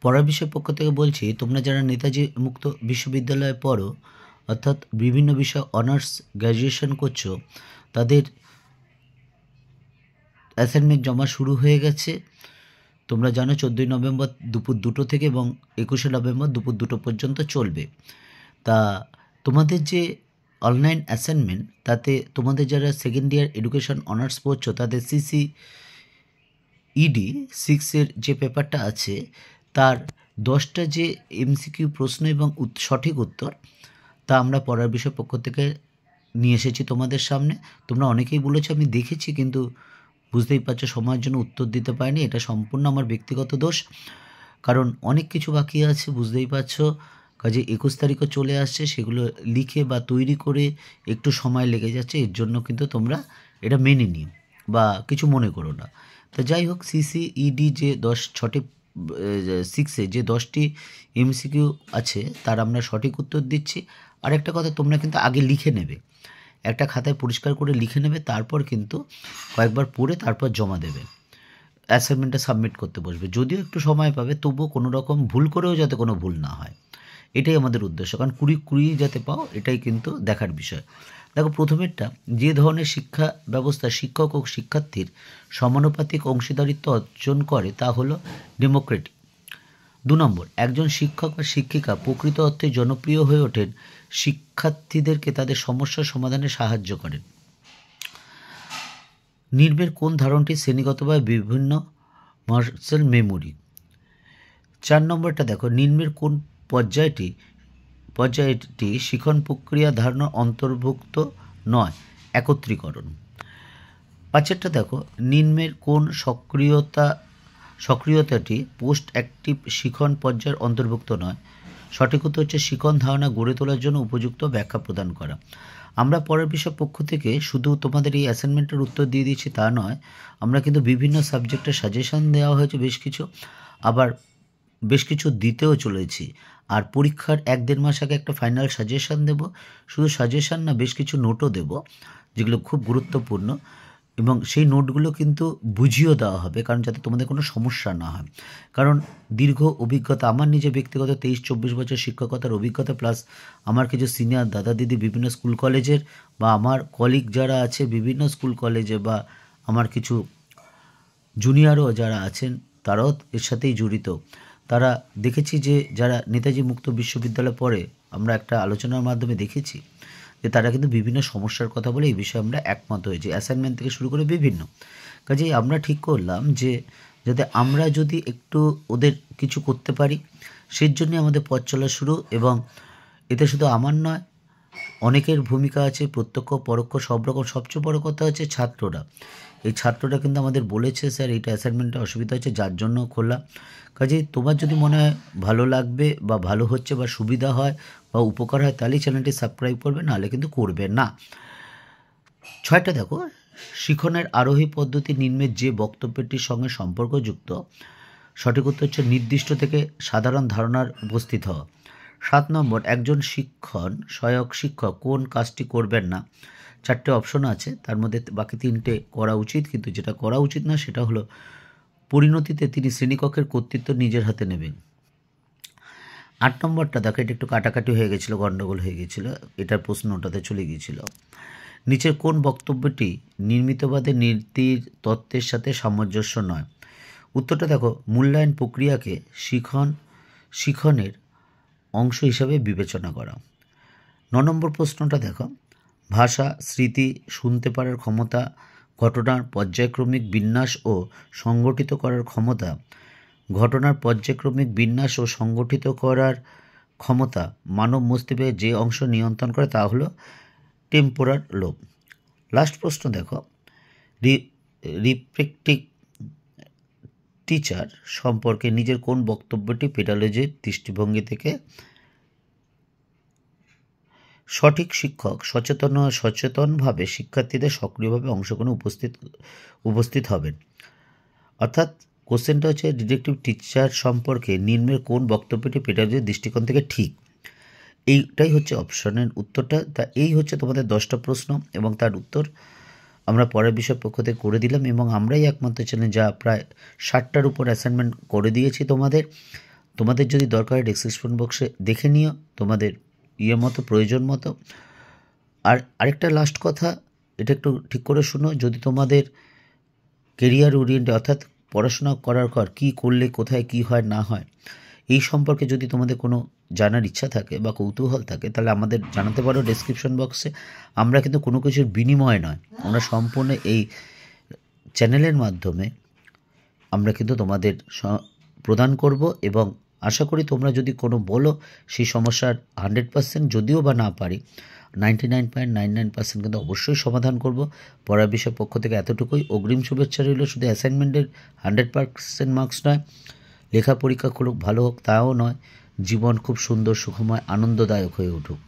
পড়ার বিষয় পক্ষ থেকে বলছি, তোমরা যারা নেতাজি মুক্ত বিশ্ববিদ্যালয়ে পড়ো, অর্থাৎ বিভিন্ন বিষয় অনার্স গ্র্যাজুয়েশন করছো, তাদের অ্যাসাইনমেন্ট জমা শুরু হয়ে গেছে। তোমরা জানো 14ই নভেম্বর দুপুর 2টো থেকে এবং 21শে নভেম্বর দুপুর 2টো পর্যন্ত চলবে। তা তোমাদের যে অনলাইন অ্যাসাইনমেন্ট, তাতে তোমাদের যারা সেকেন্ড ইয়ার এডুকেশন অনার্স পড়ছো তাদের ইডি 6-এর যে পেপারটা আছে তার 10টা যে এমসিকিউ প্রশ্ন এবং সঠিক উত্তর, তা আমরা পড়ার বিষয় পক্ষ থেকে নিয়ে এসেছি তোমাদের সামনে। তোমরা অনেকেই বলেছো আমি দেখেছি, কিন্তু বুঝতেই পারছো সময়ের জন্য উত্তর দিতে পারিনি। এটা সম্পূর্ণ আমার ব্যক্তিগত দোষ, কারণ অনেক কিছু বাকি আছে, বুঝতেই পারছো। কাজে 21 তারিখও চলে আসছে, সেগুলো লিখে বা তৈরি করে একটু সময় লেগে যাচ্ছে। এর জন্য কিন্তু তোমরা এটা মেনে নিও বা কিছু মনে করো না। তো যাই হোক, সিসিইডি যে 6টি 6-এ যে 10টি এমসিকিউ আছে তার আমরা সঠিক উত্তর দিচ্ছি। আর একটা কথা, তোমরা কিন্তু আগে লিখে নেবে, একটা খাতায় পরিষ্কার করে লিখে নেবে, তারপর কিন্তু কয়েকবার পড়ে তারপর জমা দেবে, অ্যাসাইনমেন্টটা সাবমিট করতে বসবে। যদিও একটু সময় পাবে, তবুও কোনো রকম ভুল করেও যাতে কোনো ভুল না হয়, এটাই আমাদের উদ্দেশ্য। কারণ কুড়ি যাতে পাও, এটাই কিন্তু দেখার বিষয়। দেখো, প্রথমেরটা, যে ধরনের শিক্ষা ব্যবস্থা শিক্ষক ও শিক্ষার্থীর সমানুপাতিক অংশীদারিত্ব অর্জন করে তা হলো ডেমোক্রেটিক। 2 নম্বর, একজন শিক্ষক বা শিক্ষিকা প্রকৃত অর্থে জনপ্রিয় হয়ে ওঠেন শিক্ষার্থীদেরকে তাদের সমস্যার সমাধানে সাহায্য করেন। নিম্নের কোন ধারণটি শ্রেণীগতভাবে বিভিন্ন মাসেল মেমোরি? 4 নম্বরটা দেখো, নিম্নের কোন পর্যায়টি শিখন প্রক্রিয়া ধারণার অন্তর্ভুক্ত নয়? একত্রীকরণ। 5এরটা দেখো, নিম্নের কোন সক্রিয়তাটি পোস্ট অ্যাক্টিভ শিখন পর্যায়ের অন্তর্ভুক্ত নয়? সঠিক উত্তর হচ্ছে শিখন ধারণা গড়ে তোলার জন্য উপযুক্ত ব্যাখ্যা প্রদান করা। আমরা পরের বিষয় পক্ষ থেকে শুধু তোমাদের এই অ্যাসাইনমেন্টের উত্তর দিয়ে দিচ্ছি তা নয়, আমরা কিন্তু বিভিন্ন সাবজেক্টের সাজেশন দেওয়া হয়েছে বেশ কিছু, আবার বেশ কিছু দিতেও চলেছি। আর পরীক্ষার 1-1.5 মাস আগে একটা ফাইনাল সাজেশন দেব। শুধু সাজেশন না, বেশ কিছু নোটও দেব, যেগুলো খুব গুরুত্বপূর্ণ, এবং সেই নোটগুলো কিন্তু বুঝিয়েও দেওয়া হবে, কারণ যাতে তোমাদের কোনো সমস্যা না হয়। কারণ দীর্ঘ অভিজ্ঞতা, আমার নিজে ব্যক্তিগত 23-24 বছর শিক্ষকতার অভিজ্ঞতা, প্লাস আমার কিছু সিনিয়র দাদা দিদি বিভিন্ন স্কুল কলেজের, বা আমার কলিগ যারা আছে বিভিন্ন স্কুল কলেজে, বা আমার কিছু জুনিয়রও যারা আছেন তারাও এর সাথেই জড়িত। তারা দেখেছি যে যারা নেতাজি মুক্ত বিশ্ববিদ্যালয়ে পড়ে, আমরা একটা আলোচনার মাধ্যমে দেখেছি যে তারা কিন্তু বিভিন্ন সমস্যার কথা বলে এই বিষয়ে আমরা একমত হয়েছি, অ্যাসাইনমেন্ট থেকে শুরু করে বিভিন্ন। কাজেই আমরা ঠিক করলাম যে যাতে আমরা যদি একটু ওদের কিছু করতে পারি, সেই জন্যে আমাদের পথ চলা শুরু। এবং এতে শুধু আমার নয়, অনেকের ভূমিকা আছে, প্রত্যক্ষ পরোক্ষ সব রকম। সবচেয়ে বড় কথা হচ্ছে ছাত্ররা। এই ছাত্ররা কিন্তু আমাদের বলেছে, স্যার এইটা অ্যাসাইনমেন্টে অসুবিধা হচ্ছে, যার জন্য খোলা। কাজেই তোমার যদি মনে হয় ভালো লাগবে বা ভালো হচ্ছে বা সুবিধা হয় বা উপকার হয়, তাহলেই চ্যানেলটি সাবস্ক্রাইব করবে, নাহলে কিন্তু করবে না। 6টা দেখো, শিখনের আরোহী পদ্ধতি নিম্নের যে বক্তব্যটির সঙ্গে সম্পর্কযুক্ত? সঠিক উত্তর হচ্ছে নির্দিষ্ট থেকে সাধারণ ধারণার উপস্থিত হওয়া। 7 নম্বর, একজন সহায়ক শিক্ষক কোন কাজটি করবেন না? 4টে অপশন আছে, তার মধ্যে বাকি 3টে করা উচিত, কিন্তু যেটা করা উচিত না সেটা হলো পরিণতিতে তিনি শ্রেণীকক্ষের কর্তৃত্ব নিজের হাতে নেবেন। 8 নম্বরটা দেখো, এটা একটু কাটাকাটি হয়ে গেছিলো, গণ্ডগোল হয়ে গেছিলো, এটার প্রশ্নটাতে চলে গিয়েছিল। নিচের কোন বক্তব্যটি নির্মিতবাদের নীতির তত্ত্বের সাথে সামঞ্জস্য নয়? উত্তরটা দেখো, মূল্যায়ন প্রক্রিয়াকে শিখনের অংশ হিসাবে বিবেচনা করা। 9 নম্বর প্রশ্নটা দেখো, ভাষা, স্মৃতি, শুনতে পারার ক্ষমতা, ঘটনার পর্যায়ক্রমিক বিন্যাস ও সংগঠিত করার ক্ষমতা। ঘটনার পর্যায়ক্রমিক বিন্যাস ও সংগঠিত করার ক্ষমতা মানব মস্তিষ্কের যে অংশ নিয়ন্ত্রণ করে তা হলো টেম্পোরাল লোব। লাস্ট প্রশ্ন দেখো, রিফ্লেক্টিভ টিচার সম্পর্কে নিজের কোন বক্তব্যটি পেডাগজির দৃষ্টিভঙ্গি থেকে সঠিক? শিক্ষক সচেতনভাবে শিক্ষার্থীদের সক্রিয়ভাবে অংশগ্রহণে উপস্থিত হবেন। অর্থাৎ কোশ্চেনটা হচ্ছে ডিডাকটিভ টিচার সম্পর্কে নিম্নের কোন বক্তব্যটি পেডাগজির দৃষ্টিকোণ থেকে ঠিক? এইটাই হচ্ছে অপশনের উত্তরটা। তা এই হচ্ছে তোমাদের 10টা প্রশ্ন, এবং তার উত্তর আমরা পরের বিষয় পক্ষ থেকে করে দিলাম, এবং আমরাই একমাত্র চ্যানেল যা প্রায় 60টার উপর অ্যাসাইনমেন্ট করে দিয়েছি তোমাদের। তোমাদের যদি দরকার হয় ডেসক্রিপশন বক্সে দেখে নিও তোমাদের মতো প্রয়োজন মতো। আর আরেকটা লাস্ট কথা, এটা একটু ঠিক করে শুনো, যদি তোমাদের কেরিয়ার ওরিয়েন্টে অর্থাৎ পড়াশোনা করার পর কী করলে কোথায় কী হয় না হয় এই সম্পর্কে যদি তোমাদের কোনো জানার ইচ্ছা থাকে বা কৌতূহল থাকে, তাহলে আমাদের জানাতে পারো ডেসক্রিপশন বক্সে। আমরা কিন্তু কোনো কিছুর বিনিময় নয়, আমরা সম্পূর্ণ এই চ্যানেলের মাধ্যমে আমরা কিন্তু তোমাদের প্রদান করব, এবং আশা করি তোমরা যদি কোনো বলো সেই সমস্যার 100% যদিও বা না পারি 99.99% কিন্তু অবশ্যই সমাধান করব। পড়ার বিষয় পক্ষ থেকে এতটুকুই। অগ্রিম শুভেচ্ছা রইল। শুধু অ্যাসাইনমেন্টের 100% মার্কস নয়, লেখা পরীক্ষা খুব ভালো হোক তাও নয়, জীবন খুব সুন্দর সুখময় আনন্দদায়ক হয়ে উঠুক।